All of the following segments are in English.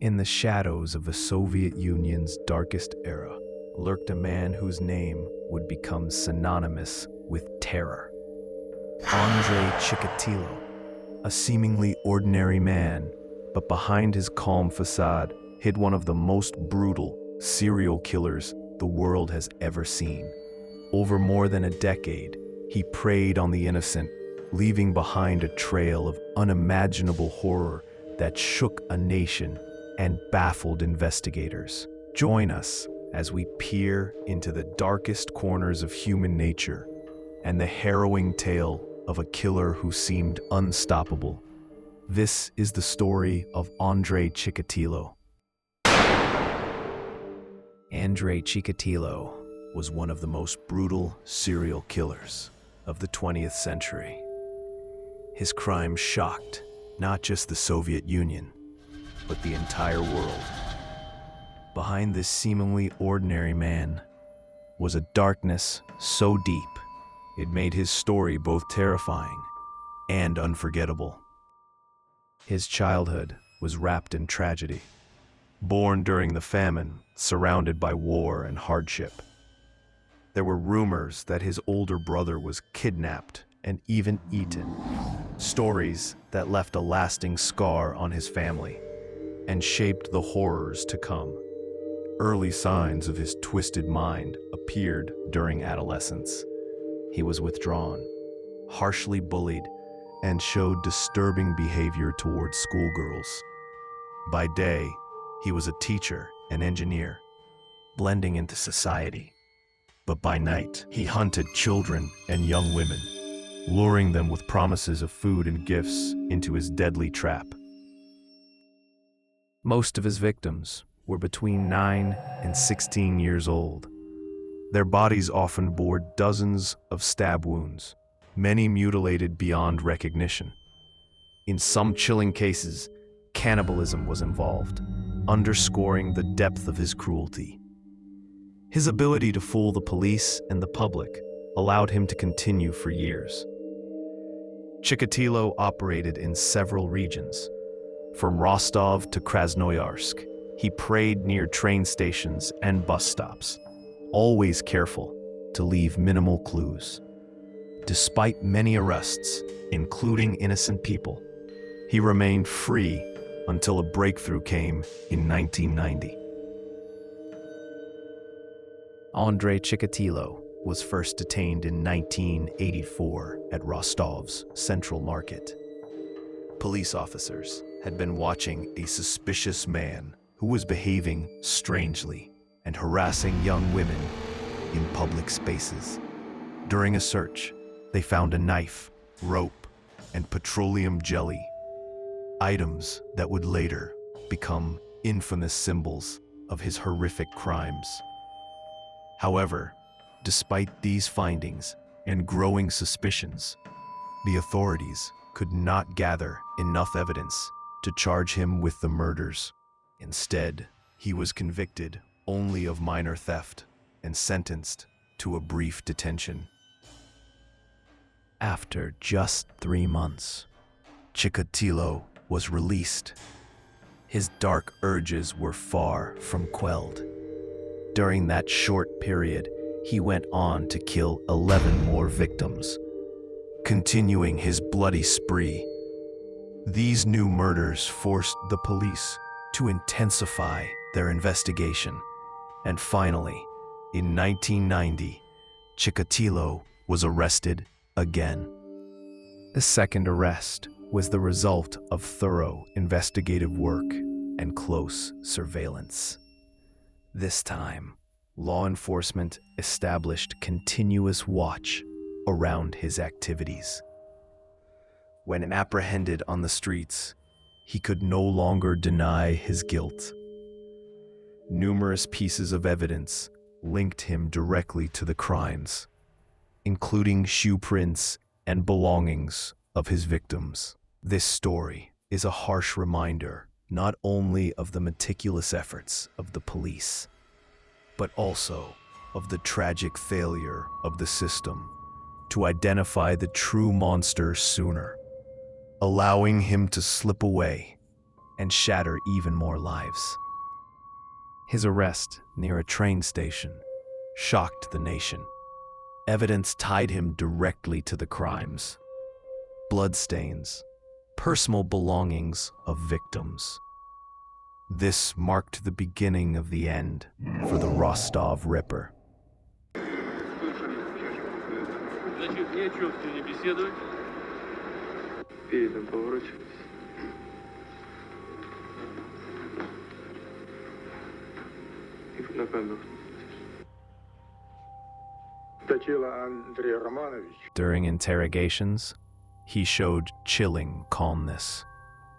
In the shadows of the Soviet Union's darkest era lurked a man whose name would become synonymous with terror. Andrei Chikatilo, a seemingly ordinary man, but behind his calm facade hid one of the most brutal serial killers the world has ever seen. Over more than a decade, he preyed on the innocent, leaving behind a trail of unimaginable horror that shook a nation and baffled investigators. Join us as we peer into the darkest corners of human nature and the harrowing tale of a killer who seemed unstoppable. This is the story of Andrei Chikatilo. Andrei Chikatilo was one of the most brutal serial killers of the 20th century. His crimes shocked not just the Soviet Union, but the entire world. Behind this seemingly ordinary man was a darkness so deep it made his story both terrifying and unforgettable. His childhood was wrapped in tragedy. Born during the famine, surrounded by war and hardship, there were rumors that his older brother was kidnapped and even eaten. Stories that left a lasting scar on his family and shaped the horrors to come. Early signs of his twisted mind appeared during adolescence. He was withdrawn, harshly bullied, and showed disturbing behavior towards schoolgirls. By day, he was a teacher and engineer, blending into society. But by night, he hunted children and young women, luring them with promises of food and gifts into his deadly trap. Most of his victims were between 9 and 16 years old. Their bodies often bore dozens of stab wounds, many mutilated beyond recognition. In some chilling cases, cannibalism was involved, underscoring the depth of his cruelty. His ability to fool the police and the public allowed him to continue for years. Chikatilo operated in several regions. From Rostov to Krasnoyarsk, he preyed near train stations and bus stops, always careful to leave minimal clues. Despite many arrests, including innocent people, he remained free until a breakthrough came in 1990. Andrei Chikatilo was first detained in 1984 at Rostov's Central Market. Police officers had been watching a suspicious man who was behaving strangely and harassing young women in public spaces. During a search, they found a knife, rope, and petroleum jelly, items that would later become infamous symbols of his horrific crimes. However, despite these findings and growing suspicions, the authorities could not gather enough evidence to charge him with the murders. Instead, he was convicted only of minor theft and sentenced to a brief detention. After just 3 months, Chikatilo was released. His dark urges were far from quelled. During that short period, he went on to kill 11 more victims, continuing his bloody spree. These new murders forced the police to intensify their investigation, and finally, in 1990, Chikatilo was arrested again. The second arrest was the result of thorough investigative work and close surveillance. This time, law enforcement established continuous watch around his activities. When apprehended on the streets, he could no longer deny his guilt. Numerous pieces of evidence linked him directly to the crimes, including shoe prints and belongings of his victims. This story is a harsh reminder not only of the meticulous efforts of the police, but also of the tragic failure of the system to identify the true monster sooner, allowing him to slip away and shatter even more lives. His arrest near a train station shocked the nation. Evidence tied him directly to the crimes. Bloodstains, personal belongings of victims. This marked the beginning of the end for the Rostov Ripper. Значит, ни о чем с ним не беседовать. Передом поворачивайся. И на камеру. During interrogations, he showed chilling calmness.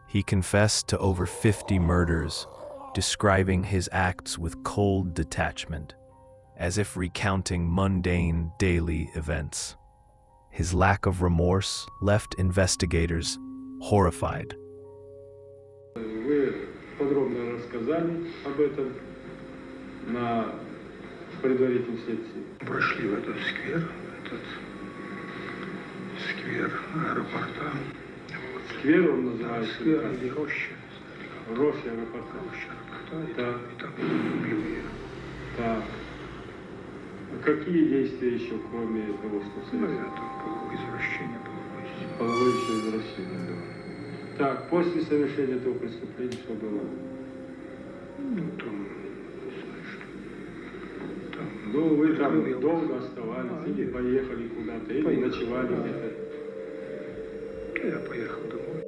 He confessed to over 50 murders, describing his acts with cold detachment, as if recounting mundane daily events. His lack of remorse left investigators horrified. Вы подробно рассказали об этом на предварительном следствии. Прошли в этот сквер аэропорта. Сквер он называется? Сквер или роща. Роща аэропорта. Да. И там убил ее. Так. А какие действия еще, кроме того, что совершил? Это извращение половой. Половое извращение, да. Так, после совершения этого преступления что было? Ну, там, не знаю, что. Там, ну, вы там долго оставались, или поехали куда-то, или ночевали где-то? Я поехал домой.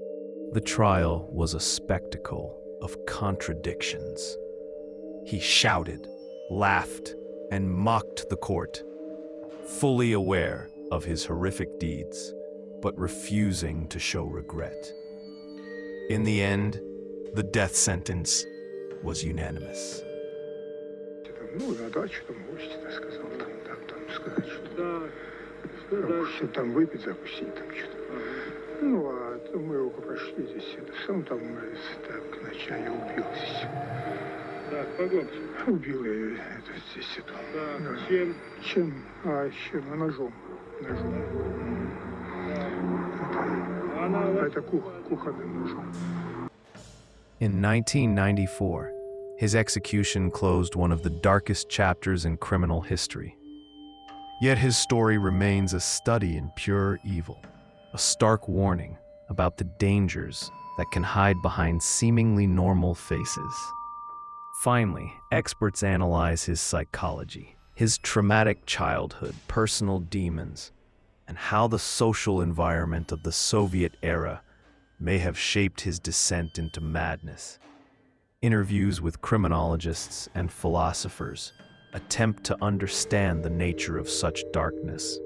The trial was a spectacle of contradictions. He shouted, laughed, and mocked the court, fully aware of his horrific deeds, but refusing to show regret. In the end, the death sentence was unanimous. Ну, на дачу там гости, так сказал, там сказать, что Да, все там выпить, закусить, там что-то. Ну, а мы его прошли здесь, сам там, так, вначале убил здесь. Так, погромче. Убил я ее здесь, эту. Так, Да. чем? Чем? Чем? Ножом. Это кухонным ножом. In 1994, his execution closed one of the darkest chapters in criminal history. Yet his story remains a study in pure evil, a stark warning about the dangers that can hide behind seemingly normal faces. Finally, experts analyze his psychology, his traumatic childhood, personal demons, and how the social environment of the Soviet era may have shaped his descent into madness. Interviews with criminologists and philosophers attempt to understand the nature of such darkness.